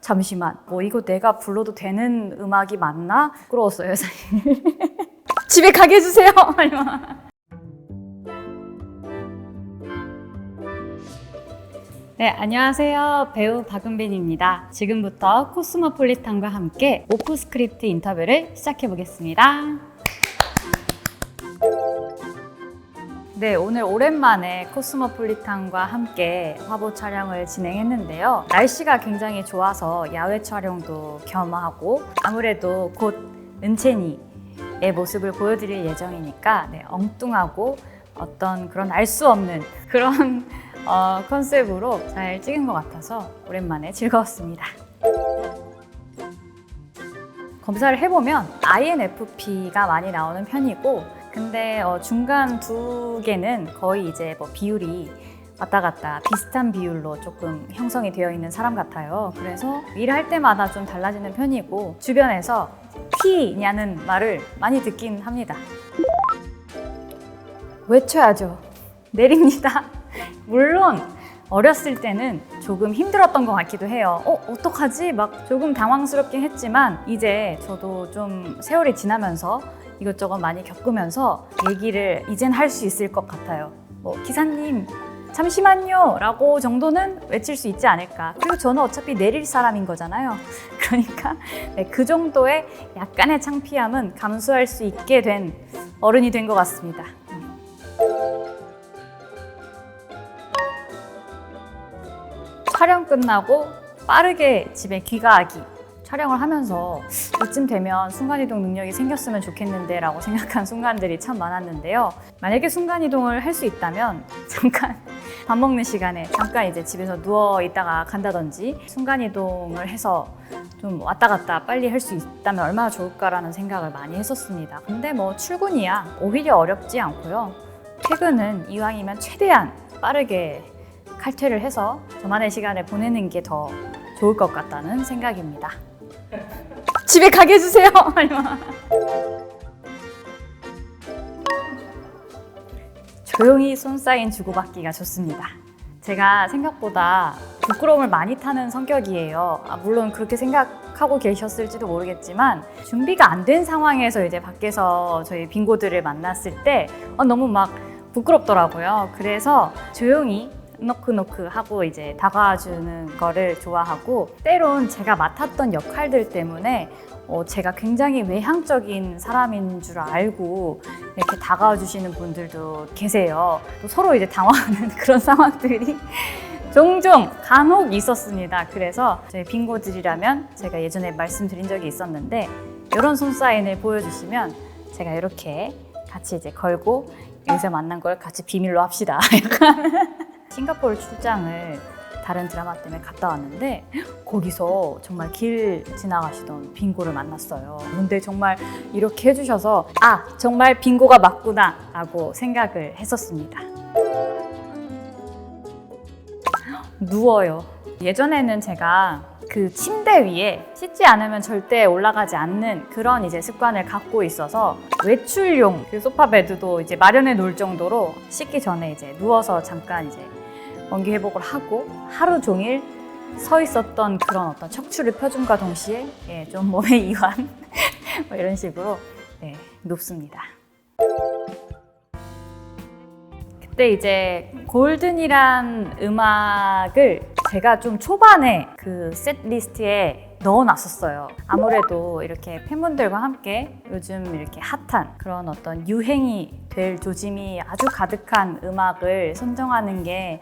잠시만, 이거 내가 불러도 되는 음악이 맞나? 부끄러웠어요, 사실. 집에 가게 해주세요. 네, 안녕하세요. 배우 박은빈입니다. 지금부터 코스모폴리탄과 함께 오프스크립트 인터뷰를 시작해 보겠습니다. 네, 오늘 오랜만에 코스모폴리탄과 함께 화보 촬영을 진행했는데요. 날씨가 굉장히 좋아서 야외 촬영도 겸하고 아무래도 곧 은채니의 모습을 보여드릴 예정이니까 엉뚱하고 어떤 그런 알 수 없는 그런 컨셉으로 잘 찍은 것 같아서 오랜만에 즐거웠습니다. 검사를 해보면 INFP가 많이 나오는 편이고 근데 중간 두 개는 거의 이제 비율이 왔다 갔다 비슷한 비율로 조금 형성이 되어 있는 사람 같아요. 그래서 일할 때마다 좀 달라지는 편이고 주변에서 T냐는 말을 많이 듣긴 합니다. 외쳐야죠. 내립니다. 물론 어렸을 때는 조금 힘들었던 것 같기도 해요. 어떡하지? 막 조금 당황스럽긴 했지만 이제 저도 좀 세월이 지나면서 이것저것 많이 겪으면서 얘기를 이젠 할 수 있을 것 같아요. 기사님 잠시만요 라고 정도는 외칠 수 있지 않을까. 그리고 저는 어차피 내릴 사람인 거잖아요. 그러니까 그 정도의 약간의 창피함은 감수할 수 있게 된 어른이 된 것 같습니다. 촬영 끝나고 빠르게 집에 귀가하기. 촬영을 하면서 이쯤 되면 순간이동 능력이 생겼으면 좋겠는데 라고 생각한 순간들이 참 많았는데요. 만약에 순간이동을 할 수 있다면 잠깐 밥 먹는 시간에 잠깐 이제 집에서 누워 있다가 간다든지 순간이동을 해서 좀 왔다 갔다 빨리 할 수 있다면 얼마나 좋을까라는 생각을 많이 했었습니다. 근데 출근이야 오히려 어렵지 않고요. 퇴근은 이왕이면 최대한 빠르게 칼퇴를 해서 저만의 시간을 보내는 게 더 좋을 것 같다는 생각입니다. 집에 가게 해주세요. 조용히 손 사인 주고받기가 좋습니다. 제가 생각보다 부끄러움을 많이 타는 성격이에요. 물론 그렇게 생각하고 계셨을지도 모르겠지만 준비가 안 된 상황에서 이제 밖에서 저희 빙고들을 만났을 때 너무 막 부끄럽더라고요. 그래서 조용히 노크 하고 이제 다가와주는 거를 좋아하고 때론 제가 맡았던 역할들 때문에 제가 굉장히 외향적인 사람인 줄 알고 이렇게 다가와 주시는 분들도 계세요. 또 서로 이제 당황하는 그런 상황들이 종종 간혹 있었습니다. 그래서 저희 빙고들이라면 제가 예전에 말씀드린 적이 있었는데 이런 손 사인을 보여주시면 제가 이렇게 같이 이제 걸고 여기서 만난 걸 같이 비밀로 합시다. 약간 싱가포르 출장을 다른 드라마 때문에 갔다 왔는데 거기서 정말 길 지나가시던 빙고를 만났어요. 근데 정말 이렇게 해주셔서 정말 빙고가 맞구나 라고 생각을 했었습니다. 누워요. 예전에는 제가 그 침대 위에 씻지 않으면 절대 올라가지 않는 그런 이제 습관을 갖고 있어서 외출용 그 소파 베드도 이제 마련해 놓을 정도로 씻기 전에 이제 누워서 잠깐 이제 원기 회복을 하고 하루 종일 서 있었던 그런 어떤 척추를 펴줌과 동시에 좀 몸의 이완 이런 식으로 눕습니다. 그때 이제 골든이란 음악을 제가 좀 초반에 그 셋리스트에 넣어놨었어요. 아무래도 이렇게 팬분들과 함께 요즘 이렇게 핫한 그런 어떤 유행이 될 조짐이 아주 가득한 음악을 선정하는 게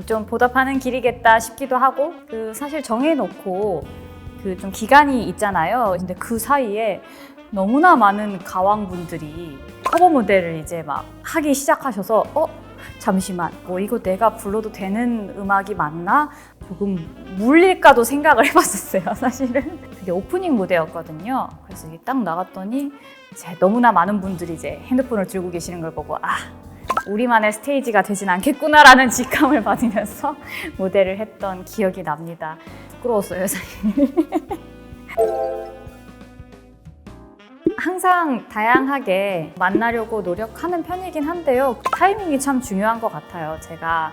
좀 보답하는 길이겠다 싶기도 하고 사실 정해놓고 좀 기간이 있잖아요. 근데 그 사이에 너무나 많은 가왕분들이 커버 무대를 이제 막 하기 시작하셔서 잠시만 이거 내가 불러도 되는 음악이 맞나? 조금 물릴까도 생각을 해봤었어요. 사실은 그게 오프닝 무대였거든요. 그래서 이게 딱 나갔더니 이제 너무나 많은 분들이 이제 핸드폰을 들고 계시는 걸 보고 우리만의 스테이지가 되진 않겠구나라는 직감을 받으면서 무대를 했던 기억이 납니다. 부끄러웠어요, 사실. 항상 다양하게 만나려고 노력하는 편이긴 한데요. 타이밍이 참 중요한 것 같아요. 제가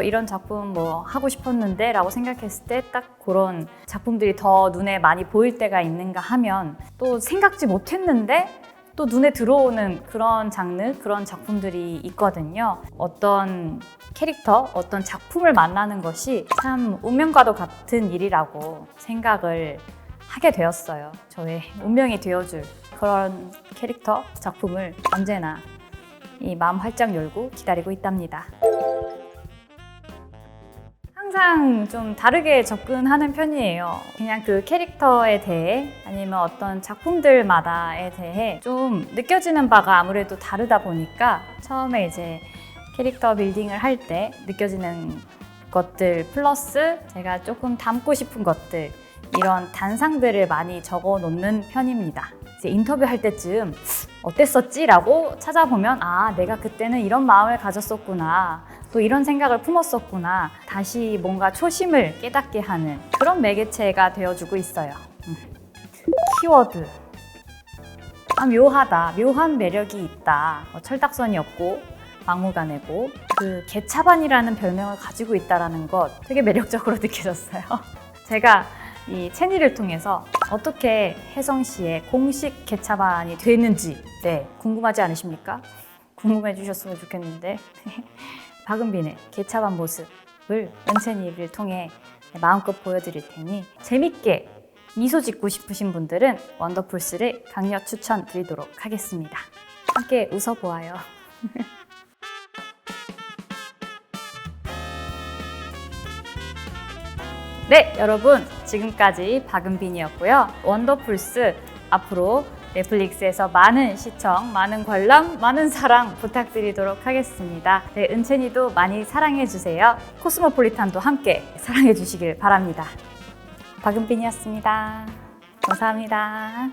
이런 작품 뭐 하고 싶었는데 라고 생각했을 때 딱 그런 작품들이 더 눈에 많이 보일 때가 있는가 하면 또 생각지 못했는데 또 눈에 들어오는 그런 장르, 그런 작품들이 있거든요. 어떤 캐릭터, 어떤 작품을 만나는 것이 참 운명과도 같은 일이라고 생각을 하게 되었어요. 저의 운명이 되어줄 그런 캐릭터, 작품을 언제나 이 마음 활짝 열고 기다리고 있답니다. 항상 좀 다르게 접근하는 편이에요. 그냥 그 캐릭터에 대해 아니면 어떤 작품들마다에 대해 좀 느껴지는 바가 아무래도 다르다 보니까 처음에 이제 캐릭터 빌딩을 할 때 느껴지는 것들 플러스 제가 조금 담고 싶은 것들 이런 단상들을 많이 적어 놓는 편입니다. 이제 인터뷰할 때쯤 어땠었지? 라고 찾아보면 아, 내가 그때는 이런 마음을 가졌었구나. 또 이런 생각을 품었었구나. 다시 뭔가 초심을 깨닫게 하는 그런 매개체가 되어주고 있어요. 키워드. 묘하다. 묘한 매력이 있다. 철딱선이 없고 막무가내고 그 개차반이라는 별명을 가지고 있다는 것 되게 매력적으로 느껴졌어요. 제가 이 채니를 통해서 어떻게 혜성 씨의 공식 개차반이 되는지 궁금하지 않으십니까? 궁금해 주셨으면 좋겠는데 박은빈의 개차반 모습을 은채니를 통해 마음껏 보여드릴 테니 재밌게 미소 짓고 싶으신 분들은 원더풀스를 강력 추천드리도록 하겠습니다. 함께 웃어보아요. 네, 여러분 지금까지 박은빈이었고요. 원더풀스 앞으로 넷플릭스에서 많은 시청, 많은 관람, 많은 사랑 부탁드리도록 하겠습니다. 네, 은채니도 많이 사랑해주세요. 코스모폴리탄도 함께 사랑해주시길 바랍니다. 박은빈이었습니다. 감사합니다.